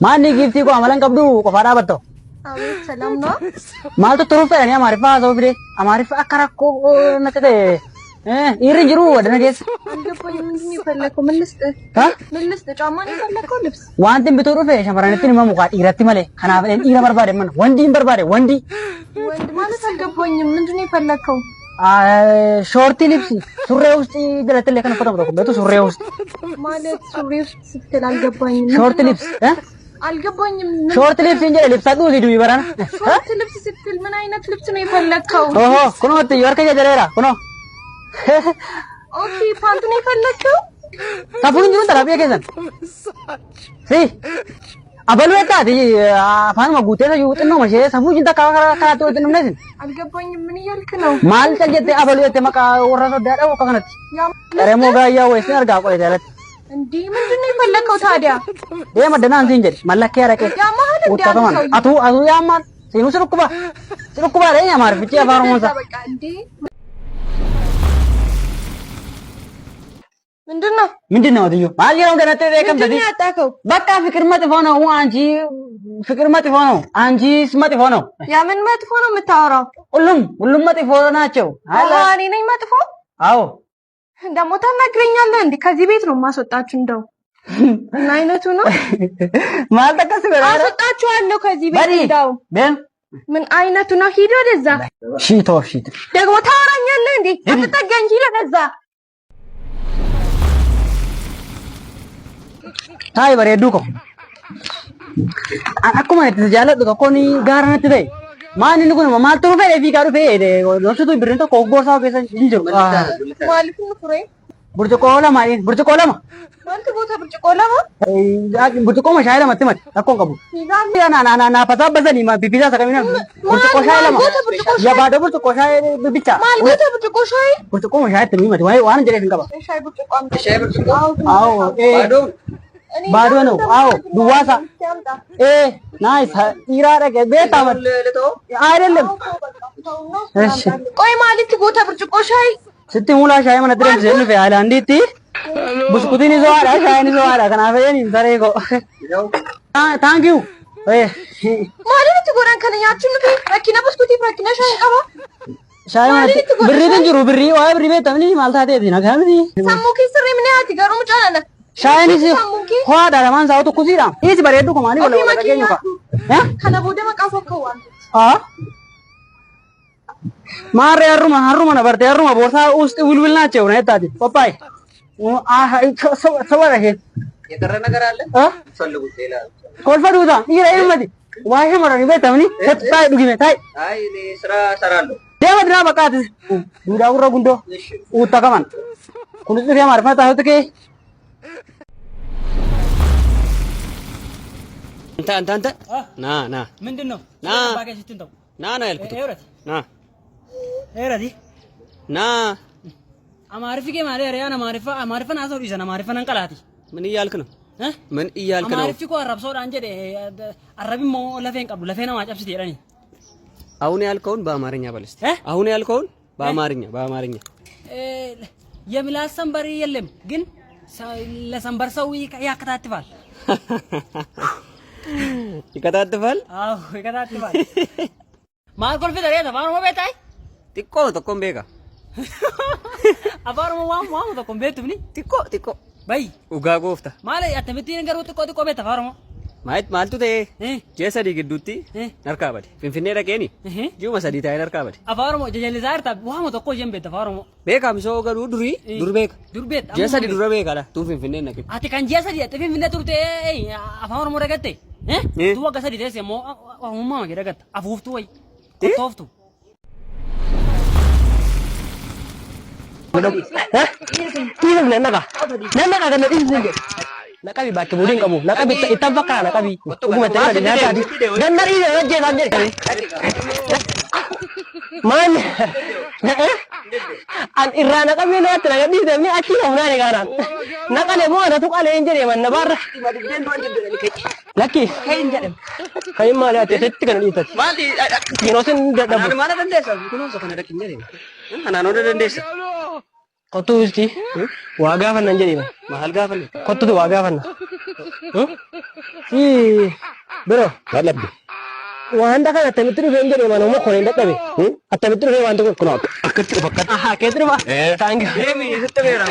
Mani gifti ko amalan kabdu ko fara bato. Amin salam no. Mal to turu fe ni amari fa so bide. Amari fa akara ko nakade. Iri jiru wada na ges. Anda punya mendini fallako meliste. Ha? Meliste camani fallako lips. Wantin bituru fe shamarani tin mamu ka irati male. Kana ira barbare man. Wandi barbare wandi. Wandi mana salga punya mendini fallako. Shorty lips. Surre usti dalate lekan foto ko betu surre usti. Malet surre ስትል አልገባኝም Shorty lips. አልገባኝም Short lips እንጀ lips አዱ ዲዱ ይበራና ሾርት ልብስ ስትል ምን አይነት ልብስ ነው የፈለከው ኦሆ ኩኖ ወጥ ይወርከ ጀለራ ኩኖ ኦኬ ፓንት ነው የፈለከው ታፉን ጅሩ ተራቢያ ከዘን ሲ አበልወታ ዲ አፋን ማጉቴ ነው ይውጥ ነው መሸ ሰፉ ጅንታ ካካራቶ ወጥንም ነዚህ አልገባኝም ምን ይልክ ነው ማል ተጀተ አበልወተ መቃ ወረሰ ዳዳው ከከነት ረሞ ጋያ ወይስ አርጋ ቆይ ዳለት እንዴ ምንድነው የፈለከው ታዲያ መደና አንተ እንጀል መላከ ያረቀ ያማህል ወጣተማን አቱ ያማን ሲኑ ስሩኩባ ላይ ያማር ፍጪ አፋሩ ሞዛ በቃ እንዴ ምንድነው ወዲዮ ማልየው ገነተ ደከም በዚህ ያጣከው በቃ ፍቅር መጥፎ ነው አንቺ ፍቅር መጥፎ ነው አንቺስ መጥፎ ነው ያ ምን መጥፎ ነው የምታወራው ሁሉም መጥፎ ናቸው እኔ ነኝ መጥፎ አዎ እንደሞ ታናግረኛለህ እንዴ ከዚህ ቤት ነው ማስወጣችሁ እንደው ምን አይነቱ ነው ማልተከስ በራ አስወጣችኋለሁ ከዚህ ቤት እንደው ምን አይነቱ ነው ሂድ ወደዛ ሺቶ ደግሞ ታወራኛለህ እንዴ አትጠጋኝ ሂድ ወደዛ ታይ በሬዱኮ akkuma itti jaalladhu tokkoni gaaranatti ta'e maan inni kun maal ta'uu fedhe fi gaadhu fedhe loltutu birrin tokko goorsaa keessa hin jiru maaliif nu fure burcuqqoo lama wanti boota burcuqqoo lama burcuqqoo shaayii lamatti mati rakkoon qabu na fasaa basanii bibisaa sakamina burcuqqoo shaayii lama yabaadoo burcuqqoo shaayii bicha maal boota burcuqqoo shaayii itti mati waan jedheef hin qaba shaayii burcuqqoo awo ባዶ ነው አዎ ዱዋሳ ናይስ ኢራራ ገቤታ አይደለም እሺ ቆይ ማለት ጎታ ብርጭቆ ሻይ ስትሙላ ሻይ ማለት ድረስ ዘንፈ ያለ እንዴት ብስኩቲን ይዘዋል ሻይን ይዘዋል ከናፈየን ኢንተሬኮ ታንክ ዩ ማለት ጎራን ከነያችን ረኪና ብስኩቲ ረኪና ሻይ ቀባ ሻይ ማለት ብሪ ድንጅሩ ብሪ ወይ ብሪ ቤት ምን ማልታቴ ዲና ካምዲ ሳሙኪ ስሪ ምን ያቲ ጋሩ ሙጫና Shayini si hoda da manza auto kusira. Isi bareedu ko mali wala wala kenyu ka. Kana bode maqafa kawan. Mare haruma na barte haruma borsa usti wilwil na chew na etadi. Papai. Sawara he. Yedara nagar alle? Sallu tela. Kolfa duda. Ira ilmadi. Wahe marani betamni. Tai dugi me tai. Ai ni sarallo. Dewa dina bakati. Duda urra gundo. Utakaman. Kunisri amar fata hote አንተ ና ምንድነው ና ባከሽ ትንተው ና ያልኩት ና ኤረዲ ና አማርፊ ማለ ያና አማርፈን አሰው ይዘና አማርፈን አንቀላቲ ምን እያልክ ነው አማርፊ ኮ አራብሰው ዳንጀ አረቢሞ ለፌን ቀብሉ ለፌና ማጨብስት ይራኒ አሁን ያልከውን በአማርኛ በልስት አሁን ያልከውን በአማርኛ የምላስ ሰንበር የለም ግን ለሰንበር ሰው ያከታትፋል ይከታተፋል አዎ ይከታተፋል ማርኮል ፊደሬ ተባሮ ቤታይ ጥቆም ቤጋ አባሮ ዋም ተቆም ቤቱኒ ጥቆ በይ ኡጋ ጎፍታ ማለት ያተምቲ ነገር ጥቆ ቤት ተባሮ ማልቱ ተ ጀሰዲ ግዱቲ ነርካበዲ ፍንፍኔ ደቄኒ ጁማ ሰዲ ታይ ነርካበዲ አባሮ ጀጀሊዛር ታ ዋም ተቆ ጀምቤ ተባሮ ቤካ ሚሶ ገዱ ዱርቤክ ጀሰዲ ዱርቤክ አላ ቱ ፍንፍኔ ነክ አቲ ካን ጀሰዲ አቲ ፍንፍኔ ቱርቴ አባሮ ሞረገቴ tu wagga sadi desse mo umma ma giragat afuftu way toftu Tira naka kana izinde nakabi ba kibudin kamu nakabi itafaka nakabi kuma tana da nata di dan nari da rajje dan je kare man an irana kami na tana di da ni ati na ne garan nakale mo na tu kale injere man na bar laki kai ma la te tetti kan di tat mali kinosen da mana dan desa kuno so kana da kinjere ana no dan desa Kottu usti waga fanna jadi mahal ga fanna kottu waga fanna Bro, Lallabde. wanta kana attamitti dhufee hin jedhee manuma kun hin dadhabe. Attamitti dhufee wanta kun Akkatti fakkaata. keetti dhufa. Eh. Thank you. Deemi sitti beera.